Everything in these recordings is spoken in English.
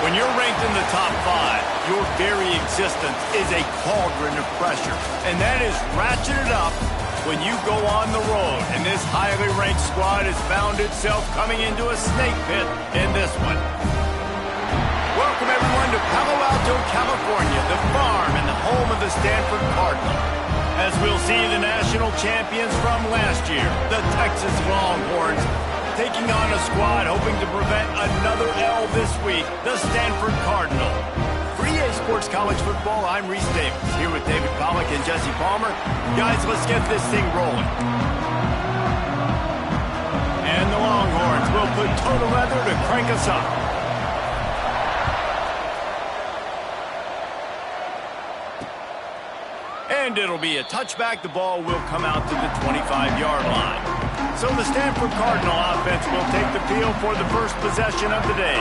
When you're ranked in the top 5, your very existence is a cauldron of pressure. And that is ratcheted up when you go on the road. And this highly ranked squad has found itself coming into a snake pit in this one. Welcome, everyone, to Palo Alto, California, the farm and the home of the Stanford Cardinal. As we'll see the national champions from last year, the Texas Longhorns, taking on a squad hoping to prevent another L this week, the Stanford Cardinal. For EA Sports College Football, I'm Reese Davis, here with David Pollack and Jesse Palmer. Guys, let's get this thing rolling. And the Longhorns will put total leather to crank us up. And it'll be a touchback. The ball will come out to the 25-yard line. So the Stanford Cardinal offense will take the field for the first possession of the day.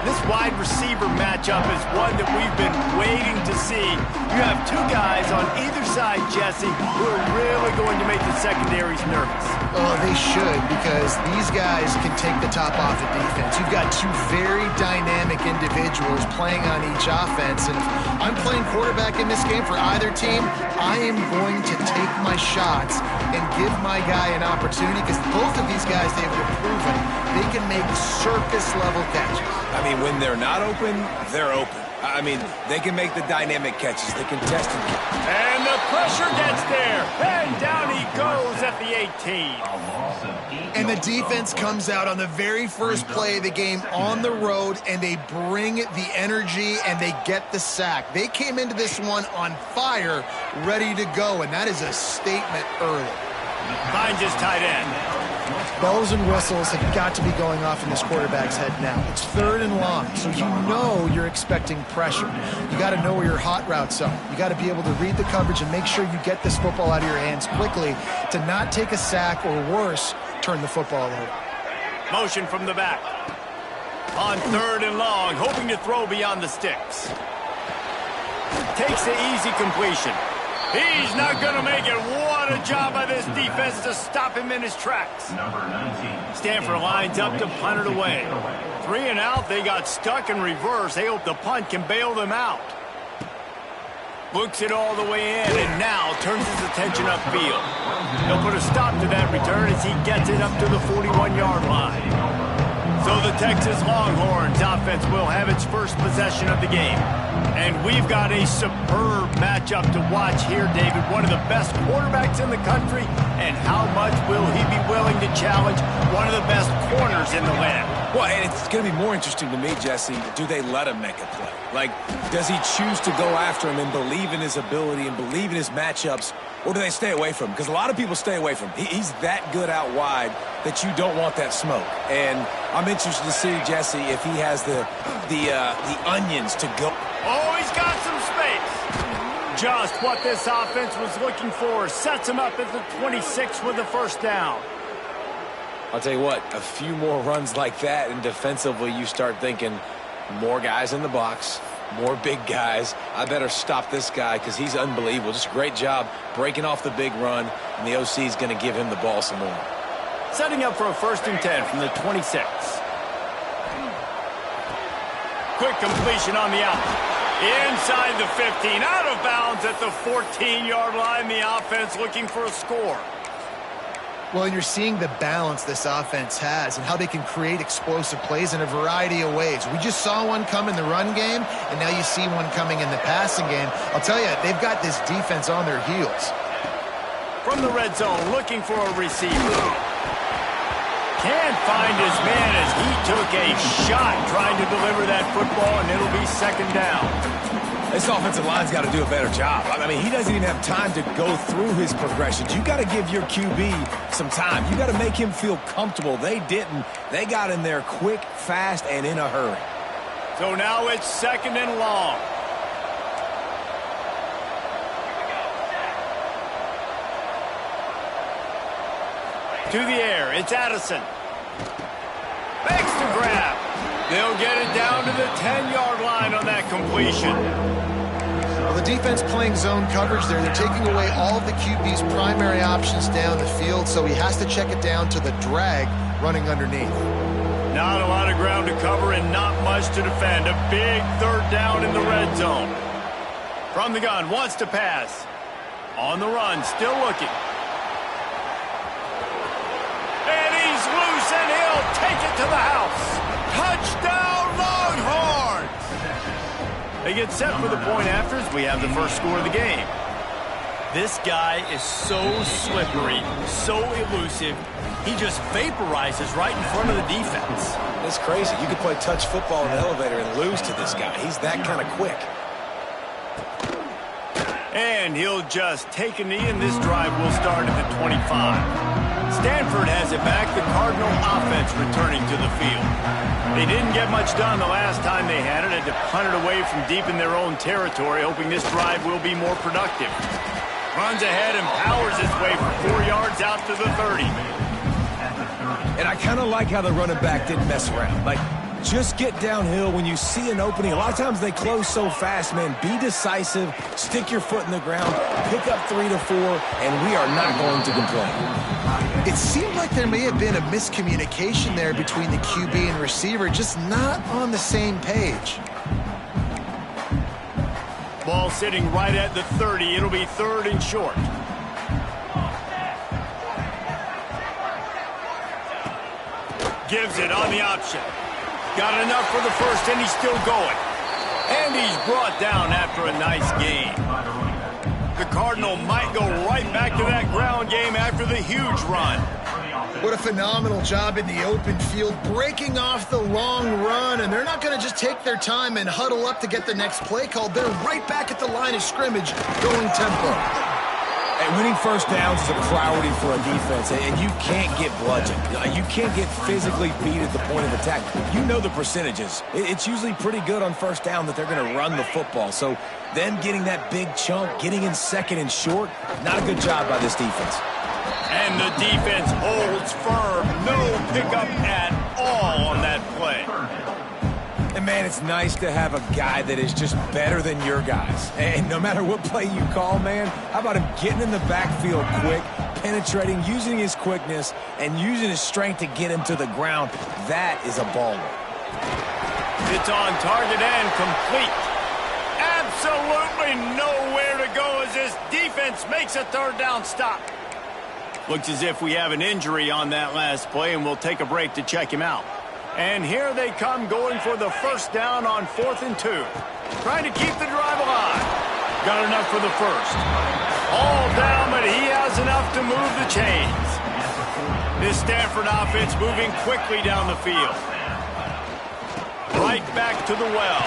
This wide receiver matchup is one that we've been waiting to see. You have two guys on either side, Jesse, who are really going to make the secondaries nervous. Oh, they should, because these guys can take the top off the defense. You've got two very dynamic individuals playing on each offense, and if I'm playing quarterback in this game for either team, I am going to take my shots and give my guy an opportunity, because both of these guys, they've proven they can make circus-level catches. I mean, when they're not open, they're open. I mean, they can make the dynamic catches. They can test them. And the pressure gets there. And down he goes at the 18. And the defense comes out on the very first play of the game on the road, and they bring the energy, and they get the sack. They came into this one on fire, ready to go, and that is a statement early. Finds his tight end. Bells and whistles have got to be going off in this quarterback's head now. It's 3rd and long, so you know you're expecting pressure. You got to know where your hot routes are. You got to be able to read the coverage and make sure you get this football out of your hands quickly to not take a sack or worse, turn the football over. Motion from the back. On 3rd and long, hoping to throw beyond the sticks. Takes the easy completion. He's not going to make it. What a job by this defense to stop him in his tracks. Stanford lines up to punt it away. 3 and out, they got stuck in reverse. They hope the punt can bail them out. Books it all the way in, and now turns his attention upfield. He'll put a stop to that return as he gets it up to the 41-yard line. So the Texas Longhorns offense will have its first possession of the game. And we've got a superb matchup to watch here, David. One of the best quarterbacks in the country. And how much will he be willing to challenge one of the best corners in the land? Well, and it's going to be more interesting to me, Jesse, do they let him make a play? Like, does he choose to go after him and believe in his ability and believe in his matchups, or do they stay away from him? Because a lot of people stay away from him. He's that good out wide that you don't want that smoke. And I'm interested to see, Jesse, if he has the onions to go. Oh, he's got some space. Just what this offense was looking for. Sets him up at the 26 with the first down. I'll tell you what, a few more runs like that, and defensively you start thinking more guys in the box, more big guys. I better stop this guy because he's unbelievable. Just a great job breaking off the big run, and the OC is going to give him the ball some more. Setting up for a 1st and 10 from the 26. Quick completion on the out. Inside the 15, out of bounds at the 14-yard line. The offense looking for a score. Well, you're seeing the balance this offense has and how they can create explosive plays in a variety of ways. We just saw one come in the run game, and now you see one coming in the passing game. I'll tell you, they've got this defense on their heels. From the red zone, looking for a receiver. Can't find his man as he took a shot trying to deliver that football, and it'll be 2nd down. This offensive line's got to do a better job. I mean, he doesn't even have time to go through his progressions. You got to give your QB some time. You got to make him feel comfortable. They didn't. They got in there quick, fast, and in a hurry. So now it's 2nd and long. To the air, it's Addison. Makes the grab. They'll get it down to the 10-yard line on that completion. Well, the defense playing zone coverage there. They're taking away all of the QB's primary options down the field, so he has to check it down to the drag running underneath. Not a lot of ground to cover and not much to defend. A big third down in the red zone. From the gun, wants to pass. On the run, still looking. And he's loose, and he'll take it to the house. Touchdown, Longhorns! They get set for the point after as we have the first score of the game. This guy is so slippery, so elusive. He just vaporizes right in front of the defense. It's crazy. You could play touch football in the elevator and lose to this guy. He's that kind of quick. And he'll just take a knee, and this drive will start at the 25. Stanford has it back. The Cardinal offense returning to the field. They didn't get much done the last time they had it. Had to punt it away from deep in their own territory, hoping this drive will be more productive. Runs ahead and powers his way for 4 yards out to the 30. And I kind of like how the running back didn't mess around. Like, just get downhill when you see an opening. A lot of times they close so fast, man. Be decisive, stick your foot in the ground, pick up 3 to 4, and we are not going to complain. It seemed like there may have been a miscommunication there between the QB and receiver, just not on the same page. Ball sitting right at the 30. It'll be third and short. Gives it on the option. Got enough for the first, and he's still going. And he's brought down after a nice gain. The Cardinal might go right back to that ground game after the huge run. What a phenomenal job in the open field, breaking off the long run, and they're not going to just take their time and huddle up to get the next play called. They're right back at the line of scrimmage, going tempo. And winning first downs is a priority for a defense, and you can't get bludgeoned. You can't get physically beat at the point of attack. You know the percentages. It's usually pretty good on first down that they're going to run the football. So them getting that big chunk, getting in second and short, not a good job by this defense. And the defense holds firm. No pickup at all on that play. And, man, it's nice to have a guy that is just better than your guys. And no matter what play you call, man, how about him getting in the backfield quick, penetrating, using his quickness, and using his strength to get him to the ground. That is a baller. It's on target and complete. Absolutely nowhere to go as this defense makes a third down stop. Looks as if we have an injury on that last play, and we'll take a break to check him out. And here they come, going for the first down on 4th and 2. Trying to keep the drive alive. Got enough for the first. All down, but he has enough to move the chains. This Stanford offense moving quickly down the field. Right back to the well.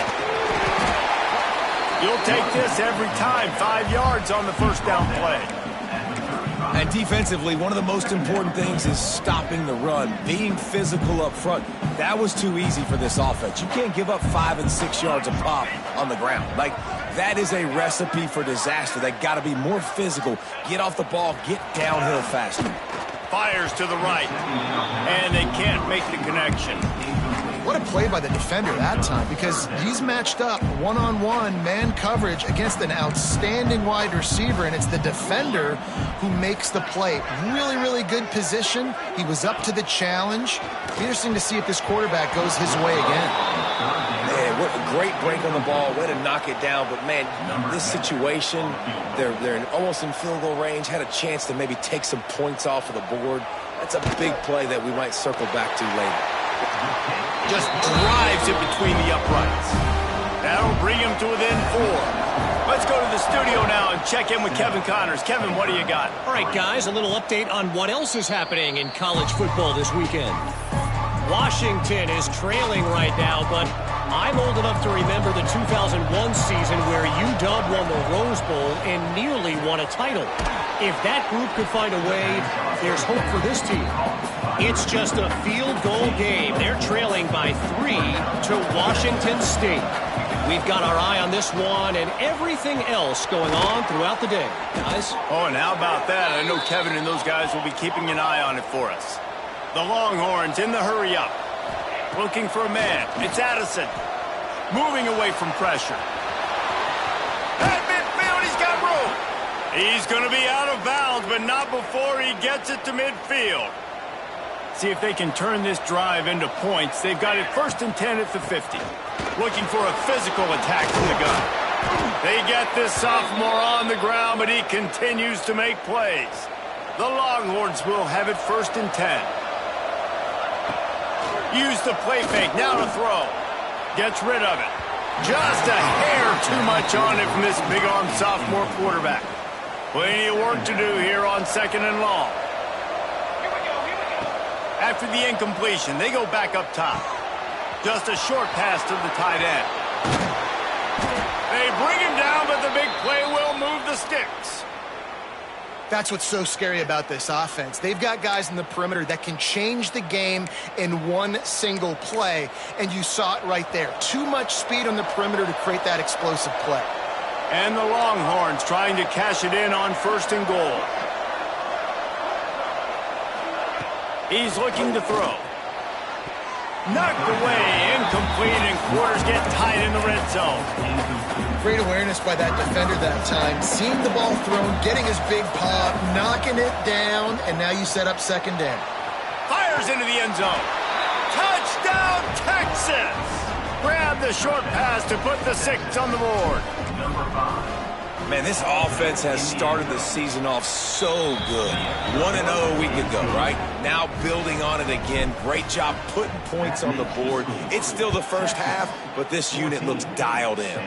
You'll take this every time. 5 yards on the first down play. And defensively, one of the most important things is stopping the run, being physical up front. That was too easy for this offense. You can't give up 5 and 6 yards a pop on the ground. Like, that is a recipe for disaster. They got to be more physical, get off the ball, get downhill faster. Fires to the right, and they can't make the connection. What a play by the defender that time, because he's matched up one-on-one man coverage against an outstanding wide receiver, and it's the defender who makes the play. Really, really good position. He was up to the challenge. Interesting to see if this quarterback goes his way again. Man, what a great break on the ball. Way to knock it down. But, man, this situation, they're almost in field goal range, had a chance to maybe take some points off of the board. That's a big play that we might circle back to later. Just drives it between the uprights. That'll bring him to within 4. Let's go to the studio now and check in with Kevin Connors. Kevin, what do you got? All right, guys, a little update on what else is happening in college football this weekend. Washington is trailing right now, but I'm old enough to remember the 2001 season where UW won the Rose Bowl and nearly won a title. If that group could find a way, there's hope for this team. It's just a field goal game. They're trailing by 3 to Washington State. We've got our eye on this one and everything else going on throughout the day, guys. Oh, and how about that? I know Kevin and those guys will be keeping an eye on it for us. The Longhorns in the hurry-up. Looking for a man. It's Addison. Moving away from pressure. At midfield, he's got room. He's going to be out of bounds, but not before he gets it to midfield. See if they can turn this drive into points. They've got it 1st and 10 at the 50. Looking for a physical attack from the gun. They get this sophomore on the ground, but he continues to make plays. The Longhorns will have it 1st and 10. Use the play fake, now to throw. Gets rid of it. Just a hair too much on it from this big-arm sophomore quarterback. Plenty of work to do here on 2nd and long. After the incompletion, they go back up top. Just a short pass to the tight end. They bring him down, but the big play will move the sticks. That's what's so scary about this offense. They've got guys in the perimeter that can change the game in one single play, and you saw it right there. Too much speed on the perimeter to create that explosive play. And the Longhorns trying to cash it in on 1st and goal. He's looking to throw. Knocked away, incomplete, and quarters get tight in the red zone. Great awareness by that defender that time. Seeing the ball thrown, getting his big paw, knocking it down, and now you set up 2nd down. Fires into the end zone. Touchdown, Texas! Grab the short pass to put the 6 on the board. Man, this offense has started the season off so good. 1-0 a week ago, right? Now building on it again. Great job putting points on the board. It's still the first half, but this unit looks dialed in.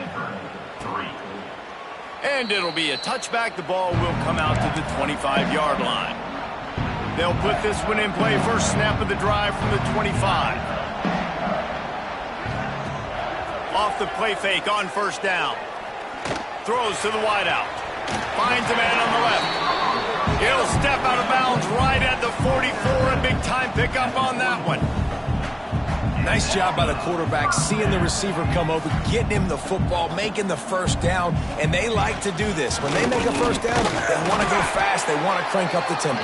And it'll be a touchback. The ball will come out to the 25-yard line. They'll put this one in play. First snap of the drive from the 25. Off the play fake on 1st down. Throws to the wideout. Finds a man on the left. He'll step out of bounds right at the 44. A big-time pickup on that one. Nice job by the quarterback, seeing the receiver come over, getting him the football, making the 1st down, and they like to do this. When they make a 1st down, they want to go fast, they want to crank up the tempo.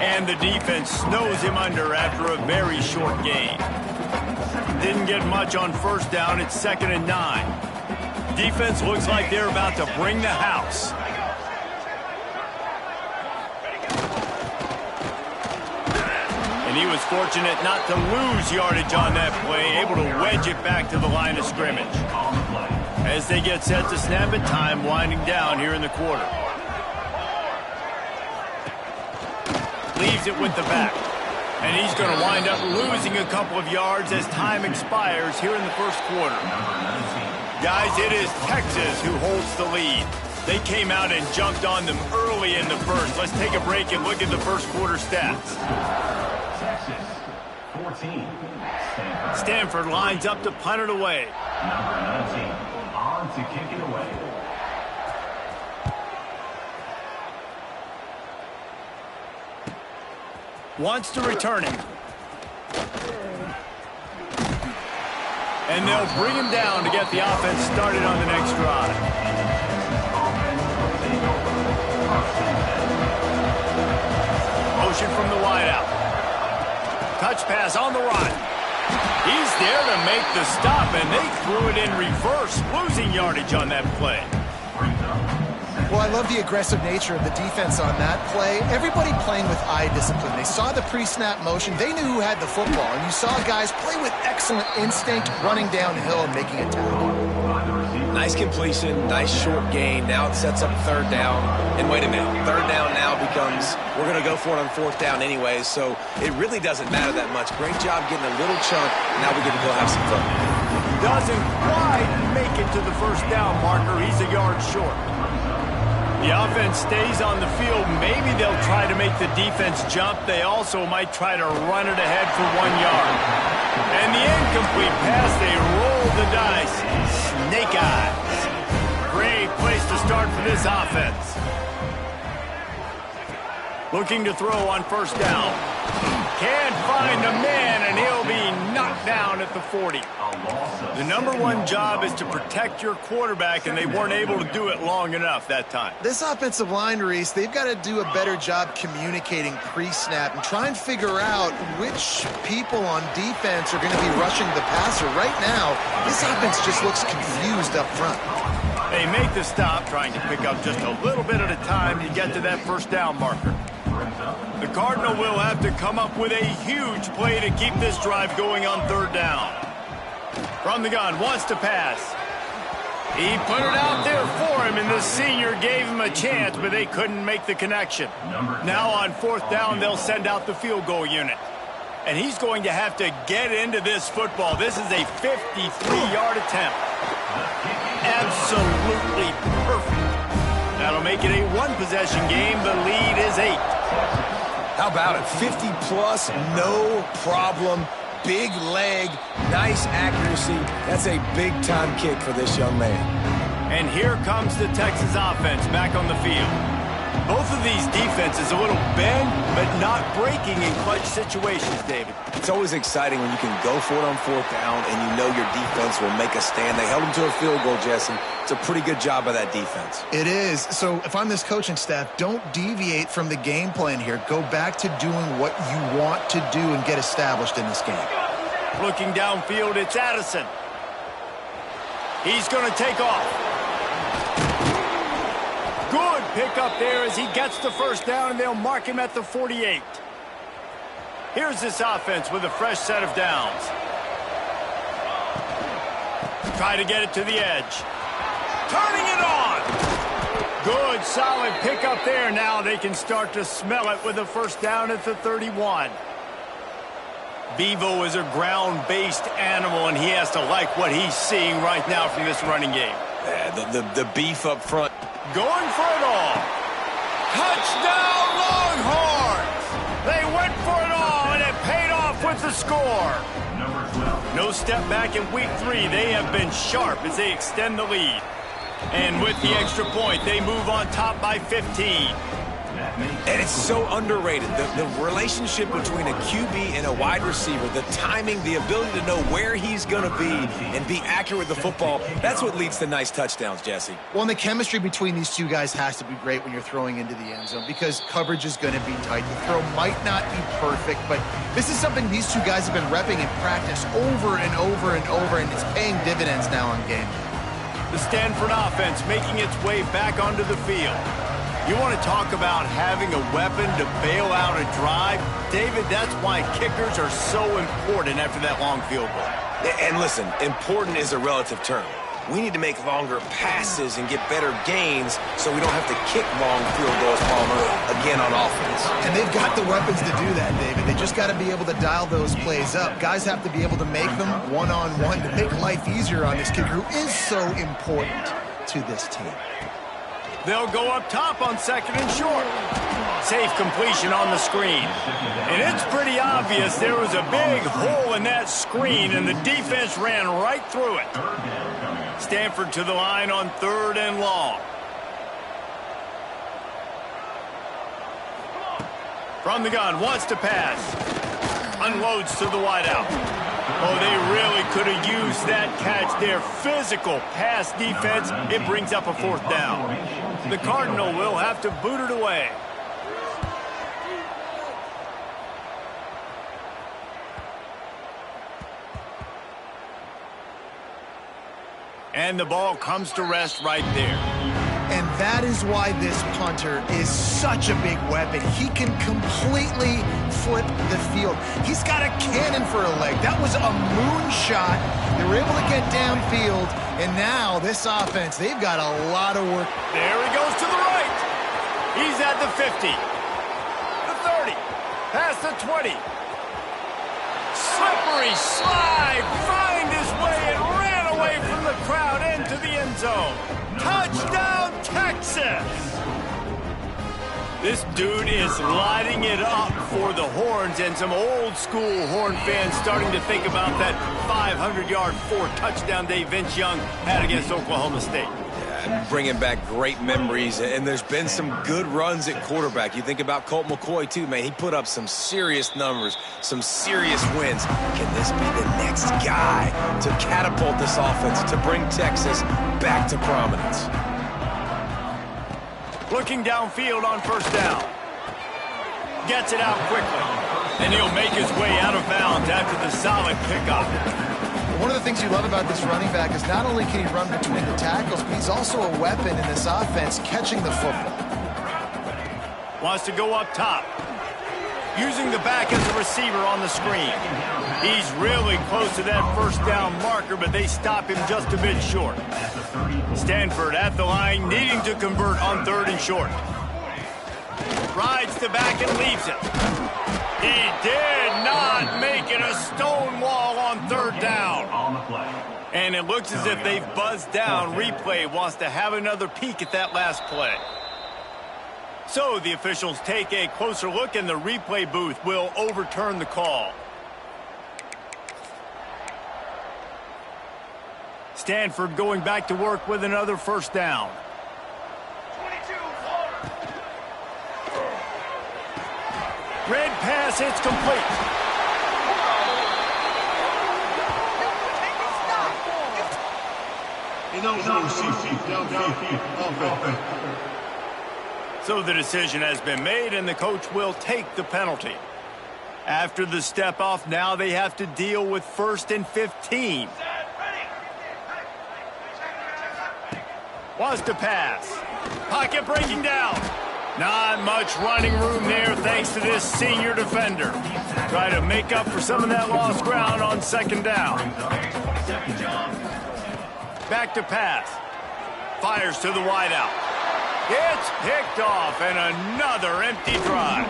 And the defense snows him under after a very short gain. Didn't get much on 1st down, it's 2nd and 9. Defense looks like they're about to bring the house. And he was fortunate not to lose yardage on that play, able to wedge it back to the line of scrimmage. As they get set to snap it, time winding down here in the quarter. Leaves it with the back. And he's going to wind up losing a couple of yards as time expires here in the 1st quarter. Guys, it is Texas who holds the lead. They came out and jumped on them early in the 1st. Let's take a break and look at the 1st quarter stats. Texas, 14. Stanford lines up to punt it away. Number 19, on to kick it away. Wants to return him. And they'll bring him down to get the offense started on the next drive. Motion from the wideout. Touch pass on the run. He's there to make the stop, and they threw it in reverse, losing yardage on that play. Well, I love the aggressive nature of the defense on that play. Everybody playing with eye discipline. They saw the pre-snap motion. They knew who had the football. And you saw guys play with excellent instinct, running downhill and making a tackle. Nice completion, nice short gain. Now it sets up 3rd down. And wait a minute, 3rd down now becomes, we're going to go for it on 4th down anyways. So it really doesn't matter that much. Great job getting a little chunk. Now we get to go have some fun. Doesn't quite make it to the 1st down marker. He's a yard short. The offense stays on the field. Maybe they'll try to make the defense jump. They also might try to run it ahead for 1 yard. And the incomplete pass, they roll the dice. Snake eyes. Great place to start for this offense. Looking to throw on 1st down. Can't find a man, and he'll be knocked down at the 40. The number 1 job is to protect your quarterback, and they weren't able to do it long enough that time. This offensive line, Reese, they've got to do a better job communicating pre-snap and try and figure out which people on defense are going to be rushing the passer. Right now, this offense just looks confused up front. They make the stop, trying to pick up just a little bit at a time to get to that 1st down marker. The Cardinal will have to come up with a huge play to keep this drive going on 3rd down. From the gun, wants to pass. He put it out there for him, and the senior gave him a chance, but they couldn't make the connection. Now on 4th down, they'll send out the field goal unit. And he's going to have to get into this football. This is a 53-yard attempt. Absolutely perfect. That'll make it a 1-possession game. The lead is 8. How about it? 50-plus, no problem. Big leg, nice accuracy. That's a big-time kick for this young man. And here comes the Texas offense back on the field. Both of these defenses a little bend, but not breaking in clutch situations, David. It's always exciting when you can go for it on 4th down and you know your defense will make a stand. They held them to a field goal, Jesse. It's a pretty good job by that defense. It is. So if I'm this coaching staff, don't deviate from the game plan here. Go back to doing what you want to do and get established in this game. Looking downfield, it's Addison. He's going to take off. Good pick up there as he gets the 1st down, and they'll mark him at the 48. Here's this offense with a fresh set of downs. Try to get it to the edge. Turning it on. Good, solid pick up there. Now they can start to smell it with a 1st down at the 31. Bevo is a ground-based animal, and he has to like what he's seeing right now from this running game. Yeah, the beef up front. Going for it all. Touchdown, Longhorns! They went for it all, and it paid off with the score. No step back in week 3. They have been sharp as they extend the lead. And with the extra point, they move on top by 15. And it's so underrated. The relationship between a QB and a wide receiver, the timing, the ability to know where he's going to be and be accurate with the football, that's what leads to nice touchdowns, Jesse. Well, and the chemistry between these two guys has to be great when you're throwing into the end zone because coverage is going to be tight. The throw might not be perfect, but this is something these two guys have been repping in practice over and over and over, and it's paying dividends now on game. The Stanford offense making its way back onto the field. You want to talk about having a weapon to bail out a drive? David, that's why kickers are so important after that long field goal. And listen, important is a relative term. We need to make longer passes and get better gains so we don't have to kick long field goals, Palmer, again on offense. And they've got the weapons to do that, David. They just got to be able to dial those plays up. Guys have to be able to make them one-on-one to make life easier on this kicker who is so important to this team. They'll go up top on 2nd and short. Safe completion on the screen. And it's pretty obvious there was a big hole in that screen, and the defense ran right through it. Stanford to the line on 3rd and long. From the gun, wants to pass. Unloads to the wideout. Oh, they really could have used that catch there. Physical pass defense. It brings up a 4th down. The Cardinal will have to boot it away. And the ball comes to rest right there. And that is why this punter is such a big weapon. He can completely flip the field. He's got a cannon for a leg. That was a moonshot. They were able to get downfield, and now this offense, they've got a lot of work. There he goes to the right. He's at the 50, the 30, past the 20. Slippery slide, find his way and ran away from the crowd into the end zone. Touchdown, Texas! This dude is lighting it up for the Horns, and some old-school Horn fans starting to think about that 500-yard, 4-touchdown day Vince Young had against Oklahoma State. Bringing back great memories, and there's been some good runs at quarterback. You think about Colt McCoy, too, man. He put up some serious numbers, some serious wins. Can this be the next guy to catapult this offense, to bring Texas back to prominence? Looking downfield on 1st down. Gets it out quickly, and he'll make his way out of bounds after the solid pickup. One of the things you love about this running back is not only can he run between the tackles, but he's also a weapon in this offense catching the football. Wants to go up top. using the back as a receiver on the screen. He's really close to that first down marker, but they stop him just a bit short. Stanford at the line, needing to convert on 3rd and short. Rides to back and leaves it. He did not make it a stone wall on 3rd down. And it looks as if they've buzzed down. Replay wants to have another peek at that last play. So the officials take a closer look, and the replay booth will overturn the call. Stanford going back to work with another first down. Red pass, it's complete. So the decision has been made, and the coach will take the penalty. After the step off, now they have to deal with 1st and 15. Wants to pass. Pocket breaking down. Not much running room there thanks to this senior defender. Try to make up for some of that lost ground on 2nd down. Back to pass. Fires to the wideout. It's picked off, and another empty drive.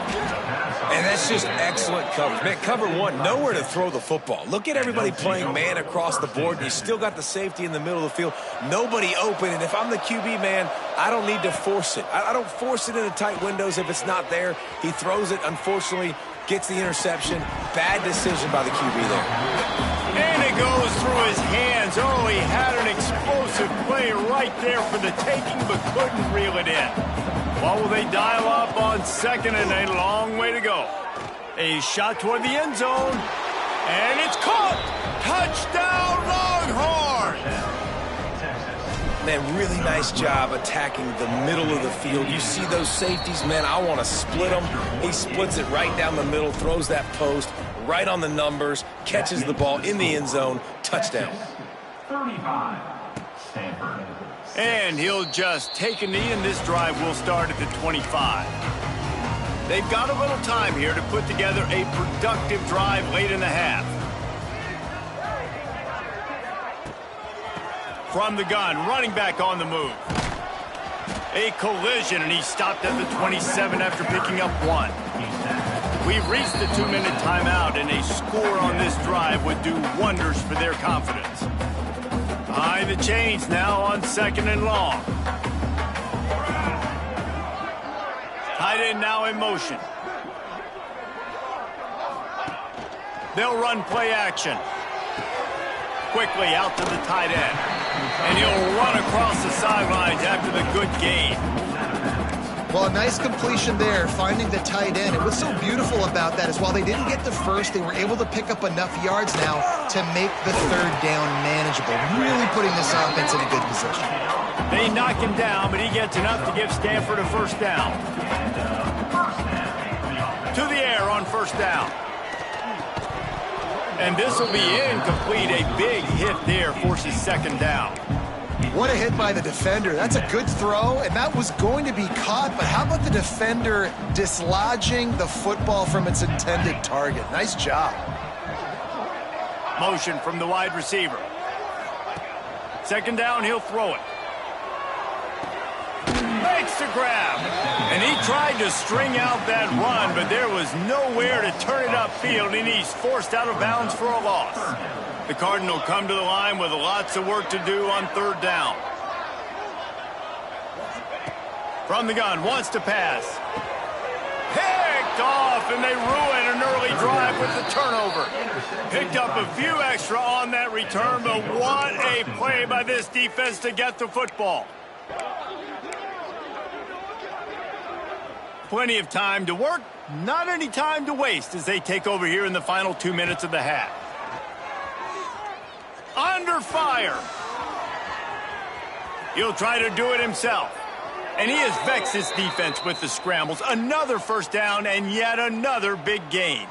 And that's just excellent coverage. Man, cover one, nowhere to throw the football. Look at everybody playing man across the board, and you still got the safety in the middle of the field. Nobody open, and if I'm the QB, man, I don't need to force it. I don't force it into tight windows if it's not there. He throws it, unfortunately, gets the interception. Bad decision by the QB there. And it goes through his hands. Oh, he had an explosive play right there for the taking, but couldn't reel it in. What will they dial up on 2nd and a long way to go? A shot toward the end zone, and it's caught! Touchdown, Longhorns! Man, really nice job attacking the middle of the field. You see those safeties, man, I want to split them. He splits it right down the middle, throws that post, right on the numbers, catches the ball in the end zone, touchdown. 35, Stanford. And he'll just take a knee, and this drive will start at the 25. They've got a little time here to put together a productive drive late in the half. From the gun, running back on the move. A collision, and he stopped at the 27 after picking up 1. We've reached the 2-minute timeout, and a score on this drive would do wonders for their confidence. Behind the chains now on 2nd and long. Tight end now in motion. They'll run play action. Quickly out to the tight end. And he'll run across the sidelines after the good gain. Well, a nice completion there, finding the tight end. And what's so beautiful about that is while they didn't get the first, they were able to pick up enough yards now to make the 3rd down manageable, really putting this offense in a good position. They knock him down, but he gets enough to give Stanford a first down. To the air on 1st down. And this will be incomplete. A big hit there forces 2nd down. What a hit by the defender. That's a good throw, and that was going to be caught, but how about the defender dislodging the football from its intended target? Nice job. Motion from the wide receiver. 2nd down, he'll throw it. Makes the grab. And he tried to string out that run, but there was nowhere to turn it upfield, and he's forced out of bounds for a loss. The Cardinal come to the line with lots of work to do on 3rd down. From the gun, wants to pass. Picked off, and they ruin an early drive with the turnover. Picked up a few extra on that return, but what a play by this defense to get the football. Plenty of time to work, not any time to waste as they take over here in the final 2 minutes of the half. Under fire. He'll try to do it himself. And he has vexed his defense with the scrambles. Another first down and yet another big gain.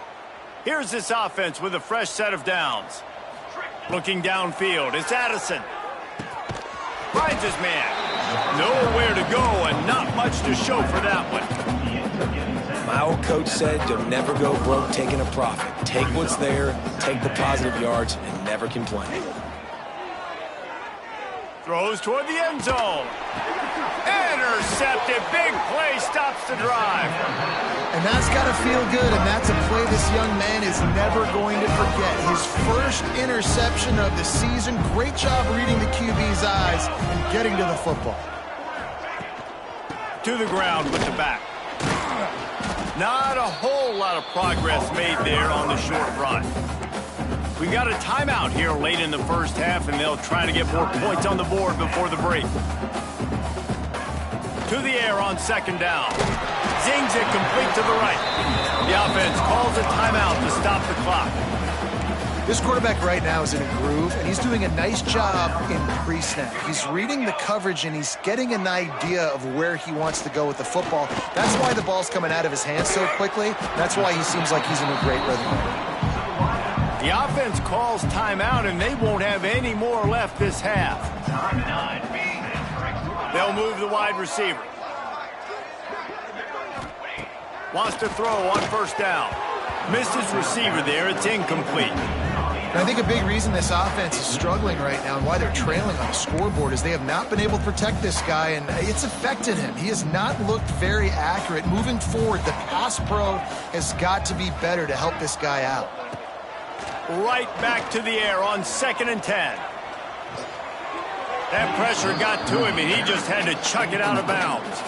Here's this offense with a fresh set of downs. Looking downfield, it's Addison. Finds his man. Nowhere to go and not much to show for that one. My old coach said you'll never go broke taking a profit. Take what's there, take the positive yards, and never complain. Throws toward the end zone. Intercepted. Big play stops the drive. And that's got to feel good, and that's a play this young man is never going to forget. His first interception of the season. Great job reading the QB's eyes and getting to the football. To the ground with the back. Not a whole lot of progress made there on the short run. We got a timeout here late in the first half, and they'll try to get more points on the board before the break. To the air on second down. Zings it complete to the right. The offense calls a timeout to stop the clock. This quarterback right now is in a groove, and he's doing a nice job in pre-snap. He's reading the coverage, and he's getting an idea of where he wants to go with the football. That's why the ball's coming out of his hands so quickly. That's why he seems like he's in a great rhythm. The offense calls timeout, and they won't have any more left this half. They'll move the wide receiver. Wants to throw on first down. Missed his receiver there. It's incomplete. And I think a big reason this offense is struggling right now and why they're trailing on the scoreboard is they have not been able to protect this guy, and it's affected him. He has not looked very accurate. Moving forward, the pass pro has got to be better to help this guy out. Right back to the air on 2nd and 10. That pressure got to him, and he just had to chuck it out of bounds.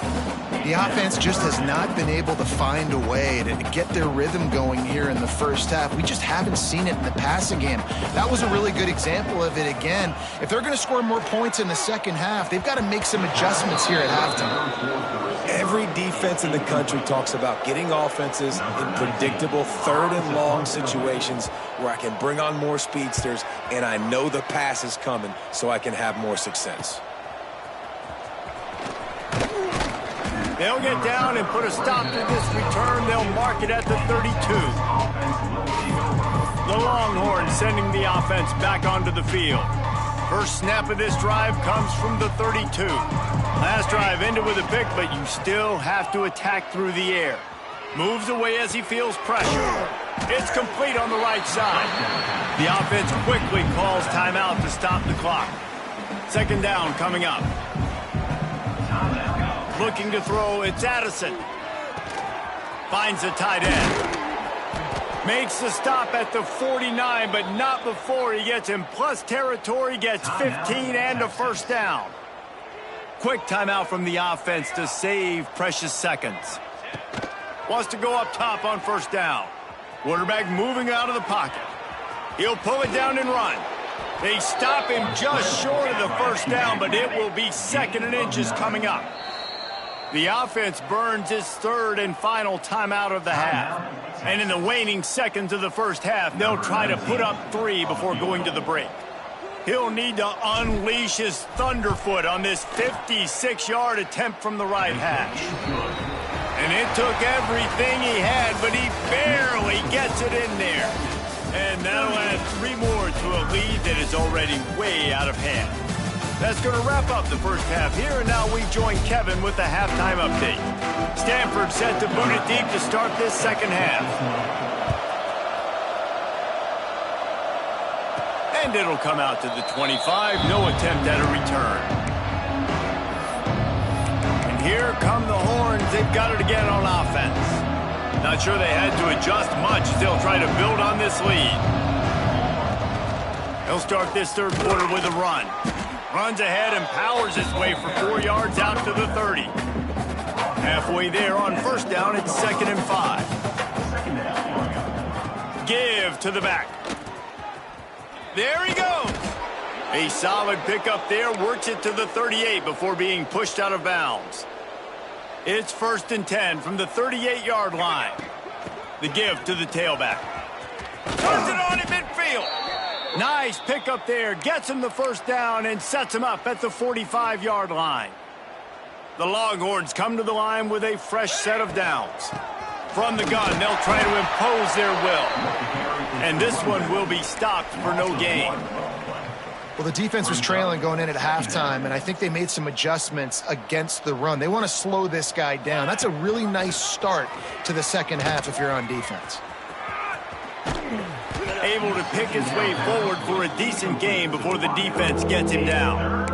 The offense just has not been able to find a way to get their rhythm going here in the first half. We just haven't seen it in the passing game. That was a really good example of it again. If they're going to score more points in the second half, they've got to make some adjustments here at halftime. Every defense in the country talks about getting offenses in predictable 3rd and long situations where I can bring on more speedsters and I know the pass is coming so I can have more success. They'll get down and put a stop to this return. They'll mark it at the 32. The Longhorns sending the offense back onto the field. First snap of this drive comes from the 32. Last drive ended with a pick, but you still have to attack through the air. Moves away as he feels pressure. It's complete on the right side. The offense quickly calls timeout to stop the clock. Second down coming up. Looking to throw, it's Addison. Finds the tight end. Makes the stop at the 49, but not before he gets in plus territory, gets 15 and a first down. Quick timeout from the offense to save precious seconds. Wants to go up top on first down. Quarterback moving out of the pocket. He'll pull it down and run. They stop him just short of the first down, but it will be 2nd and inches coming up. The offense burns its 3rd and final timeout of the half. And in the waning seconds of the first half, they'll try to put up 3 before going to the break. He'll need to unleash his thunderfoot on this 56-yard attempt from the right hash. And it took everything he had, but he barely gets it in there. And that'll add 3 more to a lead that is already way out of hand. That's going to wrap up the first half here, and now we join Kevin with the halftime update. Stanford set to boot it deep to start this second half. And it'll come out to the 25, no attempt at a return. And here come the Horns, they've got it again on offense. Not sure they had to adjust much, they'll try to build on this lead. He'll start this third quarter with a run. Runs ahead and powers his way for 4 yards out to the 30. Halfway there on first down, it's 2nd and 5. Give to the back. There he goes. A solid pickup there, works it to the 38 before being pushed out of bounds. It's 1st and 10 from the 38-yard line. The give to the tailback. Turns it on in midfield. Nice pickup there, gets him the first down and sets him up at the 45-yard line. The Longhorns come to the line with a fresh set of downs. From the gun, they'll try to impose their will. And this one will be stopped for no gain. Well, the defense was trailing going in at halftime, and I think they made some adjustments against the run. They want to slow this guy down. That's a really nice start to the second half if you're on defense. Able to pick his way forward for a decent game before the defense gets him down.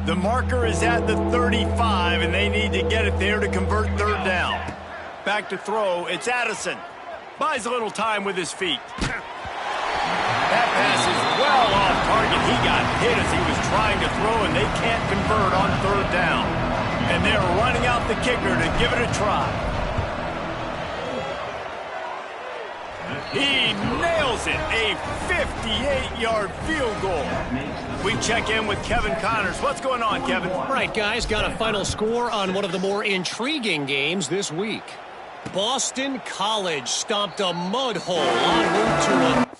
The marker is at the 35, and they need to get it there to convert third down. Back to throw, it's Addison. Buys a little time with his feet. That pass is well off target. He got hit as he was trying to throw, and they can't convert on third down. And they're running out the kicker to give it a try. He nails it, a 58-yard field goal. We check in with Kevin Connors. What's going on, Kevin? All right, guys, got a final score on one of the more intriguing games this week. Boston College stomped a mud hole en route to a...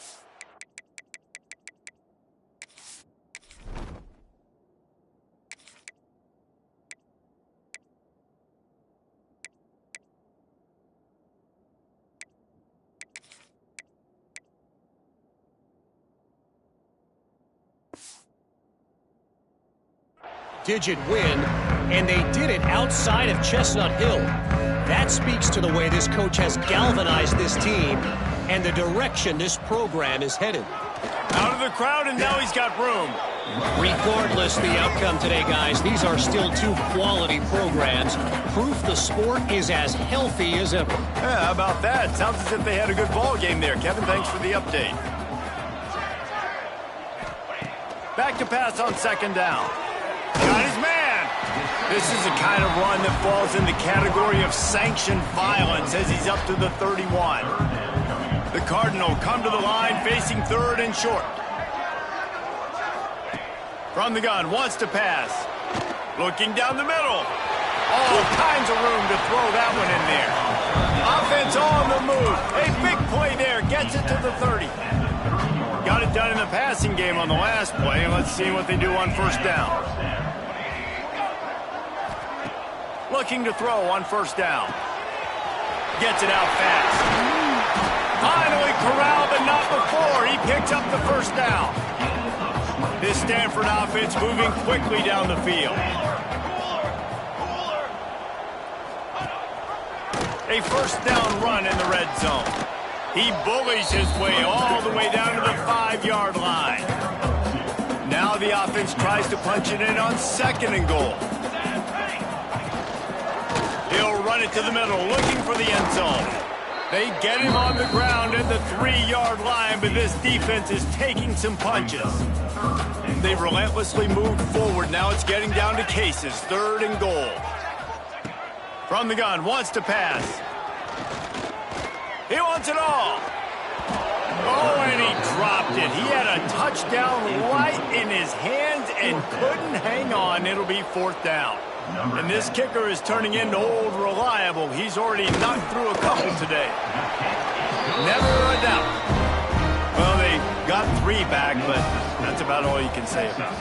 digit win, and they did it outside of Chestnut Hill. That speaks to the way this coach has galvanized this team and the direction this program is headed. Out of the crowd, and now he's got room. Regardless the outcome today, guys, these are still two quality programs. Proof the sport is as healthy as ever. Yeah, how about that? Sounds as if they had a good ball game there. Kevin, thanks for the update. Back to pass on second down. Got his man. This is the kind of run that falls in the category of sanctioned violence as he's up to the 31. The Cardinal come to the line facing third and short. From the gun, wants to pass. Looking down the middle. All kinds of room to throw that one in there. Offense on the move. A big play there. Gets it to the 30. Got it done in the passing game on the last play, and let's see what they do on first down. Looking to throw on first down. Gets it out fast. Finally corralled, but not before. He picks up the first down. This Stanford offense moving quickly down the field. A first down run in the red zone. He bullies his way all the way down to the 5-yard line. Now the offense tries to punch it in on second and goal. He'll run it to the middle, looking for the end zone. They get him on the ground at the 3-yard line, but this defense is taking some punches. They've relentlessly moved forward. Now it's getting down to cases. Third and goal. From the gun, wants to pass. He wants it all. Oh, and he dropped it. He had a touchdown right in his hands and couldn't hang on. It'll be fourth down. And this kicker is turning into old reliable. He's already knocked through a couple today. Never a doubt. Well, they got 3 back, but that's about all you can say about it.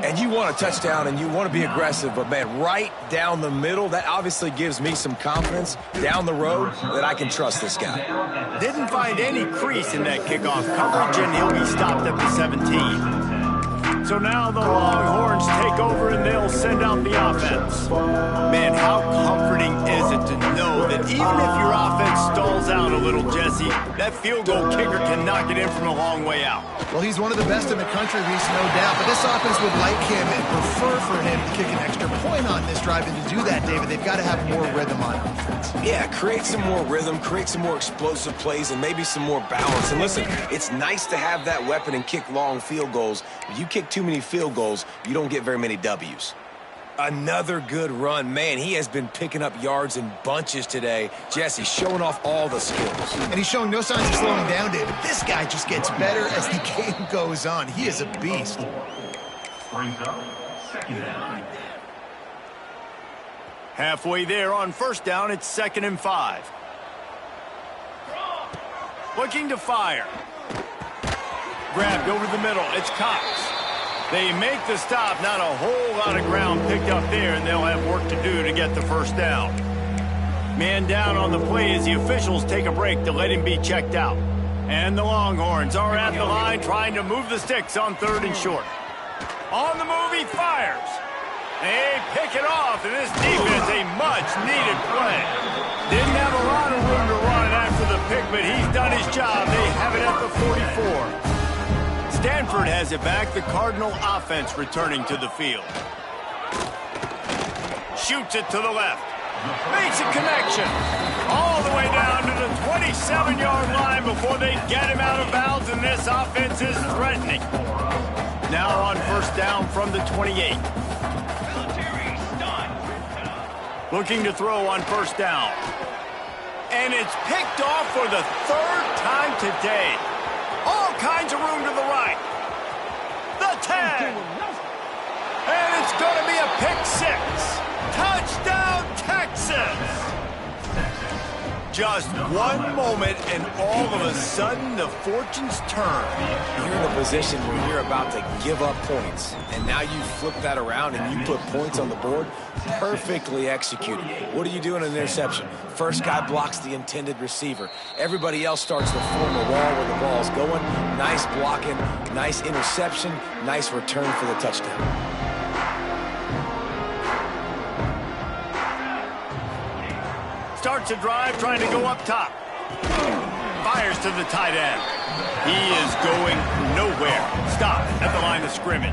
And you want a touchdown and you want to be aggressive, but, man, right down the middle, that obviously gives me some confidence down the road that I can trust this guy. Didn't find any crease in that kickoff coverage, and he'll be stopped at the 17. So now the Longhorns take over and they'll send out the offense. Man, how comforting is it to know that even if your offense stalls out a little, Jesse, that field goal kicker can knock it in from a long way out. Well, he's one of the best in the country, Reese, no doubt. But this offense would like him and prefer for him to kick an extra point on this drive. And to do that, David, they've got to have more rhythm on offense. Yeah, create some more rhythm, create some more explosive plays, and maybe some more balance. And listen, it's nice to have that weapon and kick long field goals. But you kick too many field goals, you don't get very many W's. Another good run. Man, he has been picking up yards in bunches today. Jesse showing off all the skills. And he's showing no signs of slowing down, David. This guy just gets better as the game goes on. He is a beast. Brings up second down. Halfway there on first down, it's 2nd and 5. Looking to fire. Grabbed over the middle. It's Cox. They make the stop. Not a whole lot of ground picked up there, and they'll have work to do to get the first down. Man down on the play as the officials take a break to let him be checked out. And the Longhorns are at the line trying to move the sticks on 3rd and short. On the move, he fires. They pick it off, and this defense, a much-needed play. Didn't have a lot of room to run after the pick, but he's done his job. They have it at the 44. Stanford has it back. The Cardinal offense returning to the field. Shoots it to the left. Makes a connection. All the way down to the 27-yard line before they get him out of bounds, and this offense is threatening. Now on 1st down from the 28. Looking to throw on 1st down. And it's picked off for the 3rd time today. All kinds of room to the right. The 10. And it's going to be a pick 6. Touchdown, Texas! Just one moment, and all of a sudden, the fortunes turn. You're in a position where you're about to give up points, and now you flip that around and you put points on the board. Perfectly executed. What do you do in an interception? First guy blocks the intended receiver. Everybody else starts to form a wall where the ball's going. Nice blocking, nice interception, nice return for the touchdown. Starts a drive trying to go up top. Fires to the tight end. He is going nowhere. Stop at the line of scrimmage.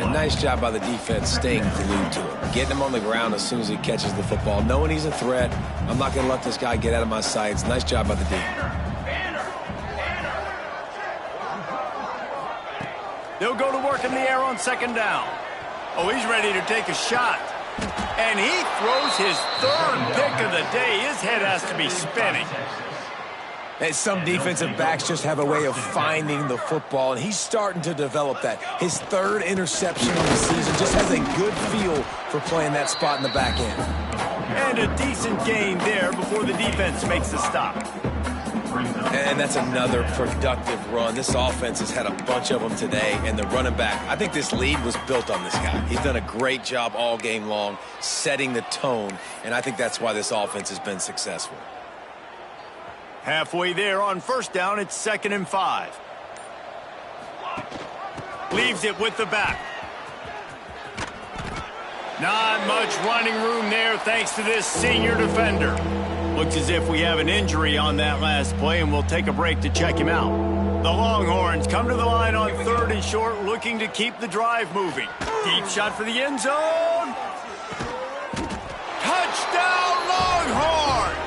And nice job by the defense staying glued to him. Getting him on the ground as soon as he catches the football. Knowing he's a threat. I'm not going to let this guy get out of my sights. Nice job by the D. They'll go to work in the air on 2nd down. Oh, he's ready to take a shot. And he throws his 3rd pick of the day. His head has to be spinning. And some defensive backs just have a way of finding the football, and he's starting to develop that. His 3rd interception of the season, just has a good feel for playing that spot in the back end. And a decent gain there before the defense makes the stop. And that's another productive run. This offense has had a bunch of them today, and the running back, I think this lead was built on this guy. He's done a great job all game long, setting the tone, and I think that's why this offense has been successful. Halfway there on 1st down, it's 2nd and 5. Leaves it with the back. Not much running room there thanks to this senior defender. Looks as if we have an injury on that last play, and we'll take a break to check him out. The Longhorns come to the line on 3rd and short, looking to keep the drive moving. Deep shot for the end zone. Touchdown, Longhorns!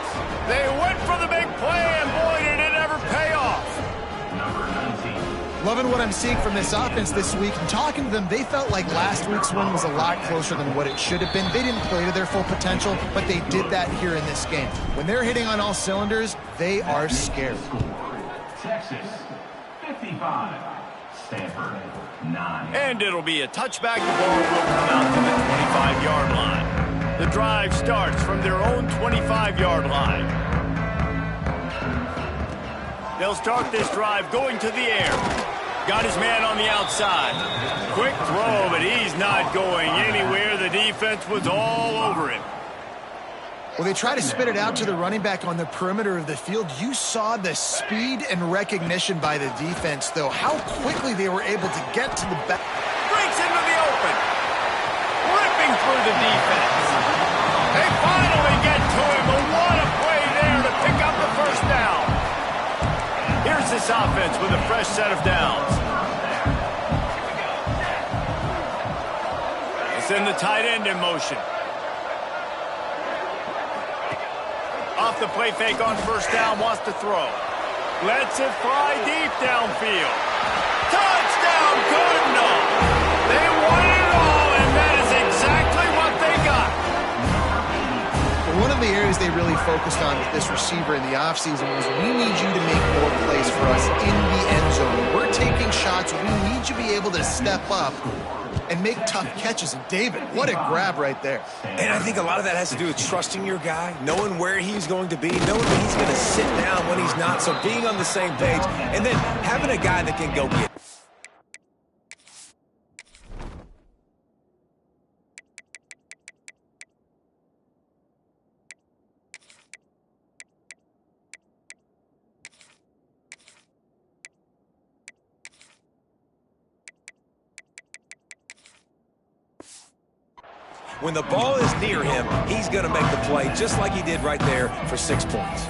They went for the big play, and boy, did it ever pay off. Loving what I'm seeing from this offense this week. And talking to them, they felt like last week's win was a lot closer than what it should have been. They didn't play to their full potential, but they did that here in this game. When they're hitting on all cylinders, they are scared. Texas, 55. Stanford, 9. And it'll be a touchback. The ball will come out to the 25-yard line. The drive starts from their own 25-yard line. They'll start this drive going to the air. Got his man on the outside. Quick throw, but he's not going anywhere. The defense was all over him. Well, they try to spit it out to the running back on the perimeter of the field. You saw the speed and recognition by the defense, though. How quickly they were able to get to the back. Breaks into the open. Ripping through the defense. They finally get to him, but what a play there to pick up the 1st down. Here's this offense with a fresh set of downs. They send the tight end in motion. Off the play fake on 1st down, wants to throw. Lets it fly deep downfield. Touchdown, good enough. They won it all, and that is exactly what they got. One of the areas they really focused on with this receiver in the offseason was, we need you to make more plays for us in the end zone. We're taking shots. We need you to be able to step up and make tough catches. And David, what a grab right there. And I think a lot of that has to do with trusting your guy, knowing where he's going to be, knowing that he's going to sit down when he's not, so being on the same page, and then having a guy that can go get it. when the ball is near him, he's going to make the play just like he did right there for 6 points.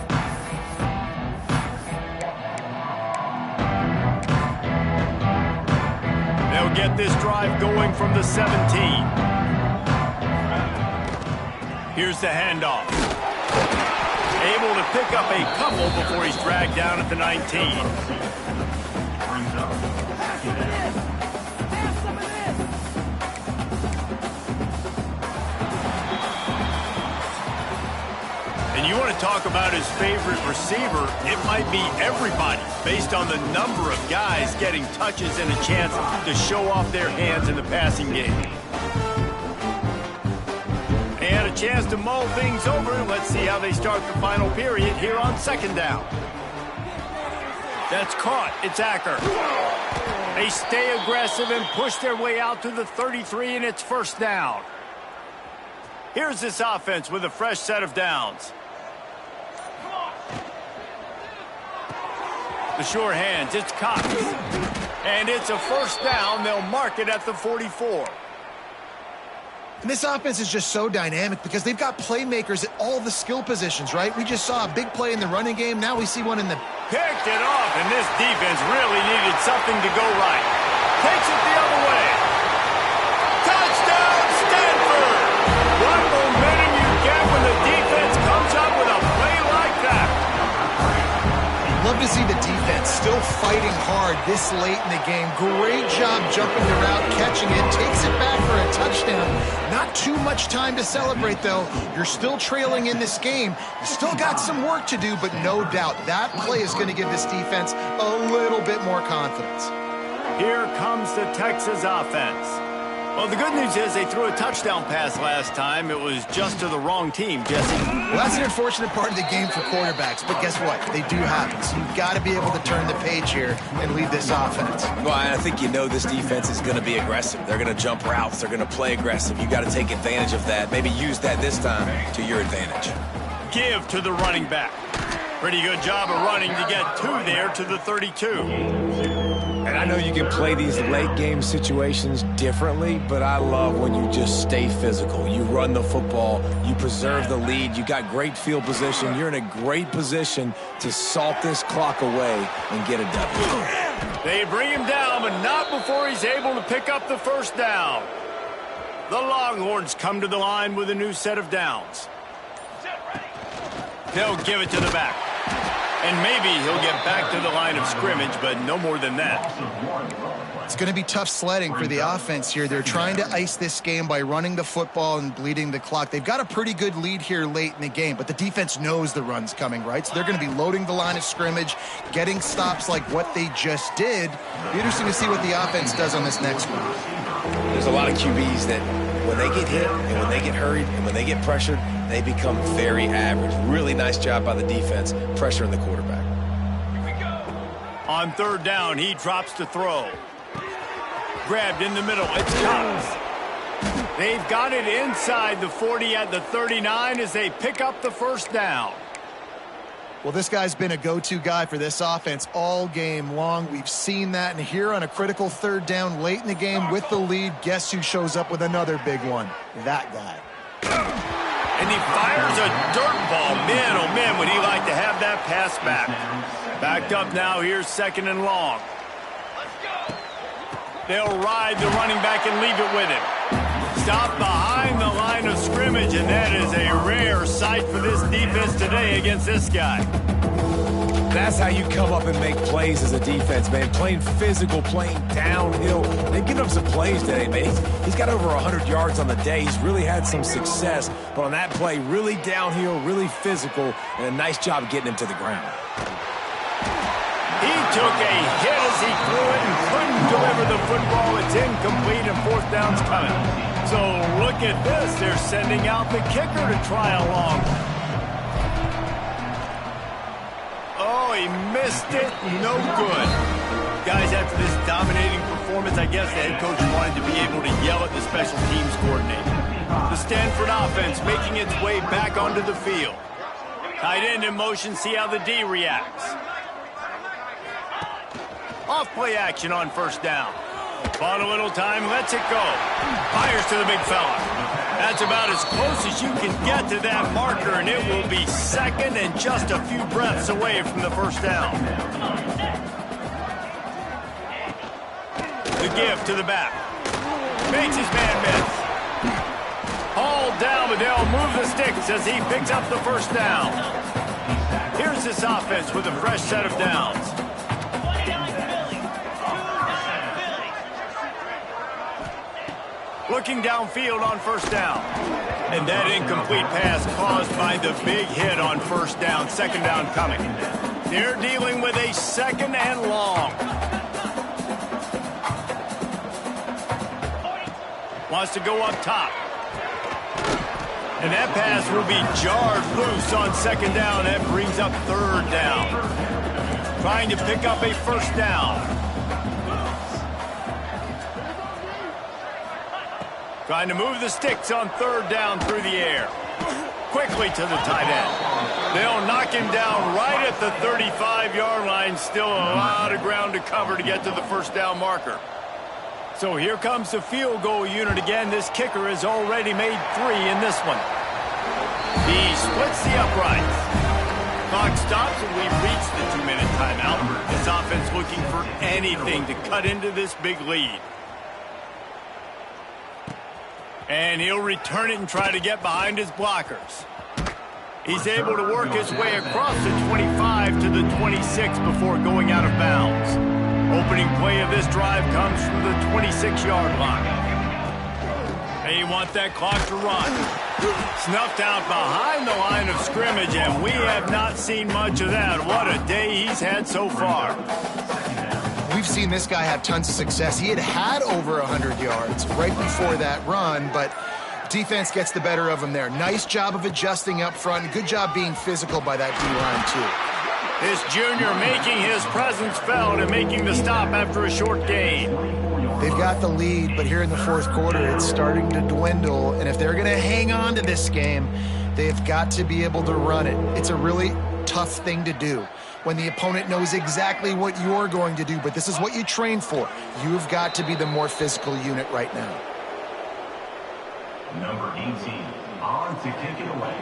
They'll get this drive going from the 17. Here's the handoff. Able to pick up a couple before he's dragged down at the 19. And you want to talk about his favorite receiver, it might be everybody, based on the number of guys getting touches and a chance to show off their hands in the passing game. And a chance to mull things over. Let's see how they start the final period here on 2nd down. That's caught. It's Acker. They stay aggressive and push their way out to the 33, and it's 1st down. Here's this offense with a fresh set of downs. The sure hands, it's Cox. And it's a 1st down. They'll mark it at the 44. And this offense is just so dynamic because they've got playmakers at all the skill positions, right? We just saw a big play in the running game. Now we see one in the... Picked it off, and this defense really needed something to go right. Takes it the other way. Touchdown, Stanford! What momentum you get when the defense comes up with a play like that. Love to see the defense still fighting hard this late in the game. Great job jumping the route, catching it, takes it back for a touchdown. Not too much time to celebrate, though. You're still trailing in this game. You still got some work to do, but no doubt that play is going to give this defense a little bit more confidence. Here comes the Texas offense. Well, the good news is they threw a touchdown pass last time. It was just to the wrong team, Jesse. Well, that's an unfortunate part of the game for quarterbacks, but guess what? They do happen, so you've got to be able to turn the page here and lead this offense. Well, I think you know this defense is going to be aggressive. They're going to jump routes. They're going to play aggressive. You got to take advantage of that. Maybe use that this time to your advantage. Give to the running back. Pretty good job of running to get 2 there to the 32. And I know you can play these late game situations differently, but I love when you just stay physical. You run the football, you preserve the lead, you got great field position, you're in a great position to salt this clock away and get a W. They bring him down, but not before he's able to pick up the 1st down. The Longhorns come to the line with a new set of downs. They'll give it to the back. And maybe he'll get back to the line of scrimmage, but no more than that. It's going to be tough sledding for the offense here. They're trying to ice this game by running the football and bleeding the clock. They've got a pretty good lead here late in the game, but the defense knows the run's coming, right? So they're going to be loading the line of scrimmage, getting stops like what they just did. Be interesting to see what the offense does on this next one. There's a lot of QBs that when they get hit and when they get hurried and when they get pressured, they become very average. Really nice job by the defense, pressuring the quarterback. On 3rd down, he drops to throw. Grabbed in the middle, it's Cox. They've got it inside the 40 at the 39 as they pick up the 1st down. Well, this guy's been a go-to guy for this offense all game long. We've seen that, and here on a critical 3rd down late in the game with the lead, guess who shows up with another big one? That guy. And he fires a dirt ball. Man, oh man, would he like to have that pass back. Backed up now, here's 2nd and long. They'll ride the running back and leave it with him. Stop behind the line of scrimmage, and that is a rare sight for this defense today against this guy. That's how you come up and make plays as a defense, man. Playing physical, playing downhill. They've given him some plays today, man. He's got over 100 yards on the day. He's really had some success. But on that play, really downhill, really physical, and a nice job getting him to the ground. He took a hit as he threw it and couldn't deliver the football. It's incomplete and 4th down's coming. So look at this. They're sending out the kicker to try a long. Oh, he missed it. No good. Guys, after this dominating performance, I guess the head coach wanted to be able to yell at the special teams coordinator. The Stanford offense making its way back onto the field. Tight end in motion, see how the D reacts. Off play action on 1st down. Bought a little time, lets it go. Fires to the big fella. That's about as close as you can get to that marker, and it will be second and just a few breaths away from the first down. The give to the back. Makes his man miss. Hauled down, but they'll move the sticks as he picks up the first down. Here's this offense with a fresh set of downs. Looking downfield on first down. And that incomplete pass caused by the big hit on first down. Second down coming. They're dealing with a second and long. Wants to go up top. And that pass will be jarred loose on second down. That brings up third down. Trying to pick up a first down. Trying to move the sticks on third down through the air. Quickly to the tight end. They'll knock him down right at the 35-yard line. Still a lot of ground to cover to get to the first down marker. So here comes the field goal unit again. This kicker has already made 3 in this one. He splits the uprights. Clock stops and we've reached the 2-minute timeout. This offense looking for anything to cut into this big lead. And he'll return it and try to get behind his blockers. He's able to work his way across the 25 to the 26 before going out of bounds. Opening play of this drive comes from the 26-yard line. They want that clock to run. Snuffed out behind the line of scrimmage, and we have not seen much of that. What a day he's had so far. We've seen this guy have tons of success. He had over 100 yards right before that run, but defense gets the better of him there. Nice job of adjusting up front. Good job being physical by that D-line, too. This junior making his presence felt and making the stop after a short gain. They've got the lead, but here in the fourth quarter, it's starting to dwindle. And if they're going to hang on to this game, they've got to be able to run it. It's a really tough thing to do when the opponent knows exactly what you're going to do, but this is what you train for. You've got to be the more physical unit right now. Number 18, on to kick it away.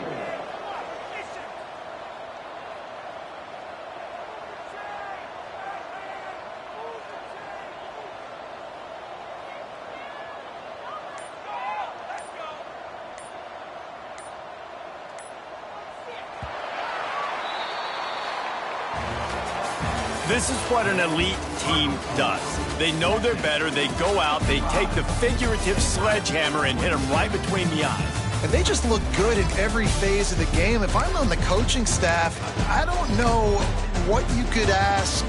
This is what an elite team does. They know they're better. They go out. They take the figurative sledgehammer and hit them right between the eyes. And they just look good in every phase of the game. If I'm on the coaching staff, I don't know what you could ask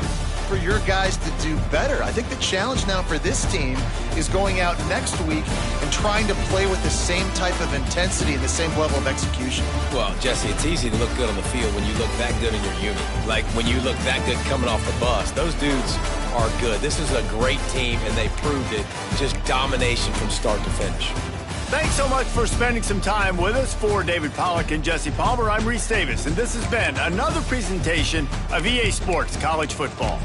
for your guys to do better. I think the challenge now for this team is going out next week and trying to play with the same type of intensity and the same level of execution. Well, Jesse, it's easy to look good on the field when you look that good in your unit. Like when you look that good coming off the bus. Those dudes are good. This is a great team, and they proved it. Just domination from start to finish. Thanks so much for spending some time with us. For David Pollack and Jesse Palmer, I'm Reese Davis, and this has been another presentation of EA Sports College Football.